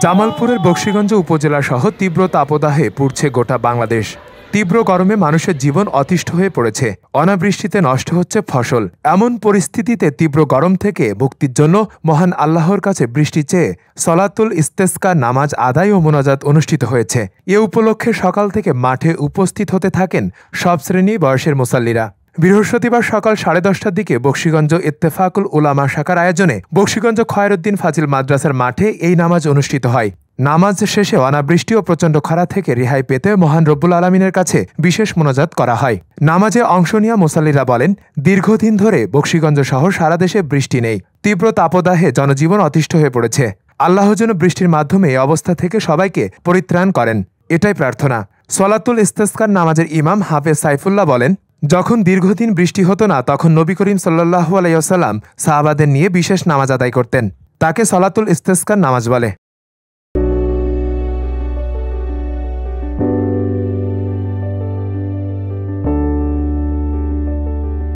জামালপুরের বকশীগঞ্জ উপজেলা সহ তীব্র তাপদাহে পুড়ছে গোটা বাংলাদেশ। তীব্র গরমে মানুষের জীবন অতিষ্ঠ হয়ে পড়েছে, অনাবৃষ্টিতে নষ্ট হচ্ছে ফসল। এমন পরিস্থিতিতে তীব্র গরম থেকে মুক্তির জন্য মহান আল্লাহর কাছে বৃষ্টি চেয়ে সলাতুল ইস্তেসকা নামাজ আদায় ও মোনাজাত অনুষ্ঠিত হয়েছে। এ উপলক্ষে সকাল থেকে মাঠে উপস্থিত হতে থাকেন সব শ্রেণী বয়সের মুসাল্লিরা। বৃহস্পতিবার সকাল 10:30টার দিকে বকশীগঞ্জ ইত্তেফাকুল উলামা শাখার আয়োজনে বকশীগঞ্জ খয়রুদ্দিন ফাজিল মাদ্রাসার মাঠে এই নামাজ অনুষ্ঠিত হয়। নামাজ শেষে অনাবৃষ্টি ও প্রচণ্ড খরা থেকে রেহাই পেতে মহান রব্বুল আলামিনের কাছে বিশেষ মোনাজাত করা হয়। নামাজে অংশ নেওয়া মুসাল্লিরা বলেন, দীর্ঘদিন ধরে বকশীগঞ্জ সহ সারা দেশে বৃষ্টি নেই। তীব্র তাপদাহে জনজীবন অতিষ্ঠ হয়ে পড়েছে। আল্লাহ যেন বৃষ্টির মাধ্যমে এই অবস্থা থেকে সবাইকে পরিত্রাণ করেন, এটাই প্রার্থনা। সলাতুল ইস্তেসকার নামাজের ইমাম হাফেজ সাইফুল্লাহ বলেন, যখন দীর্ঘদিন বৃষ্টি হতো না তখন নবী করিম সাল্লাল্লাহু আলাইহি ওয়াসাল্লাম সাহাবাদের নিয়ে বিশেষ নামাজ আদায় করতেন। তাকে সলাতুল ইস্তেসকার নামাজ বলে।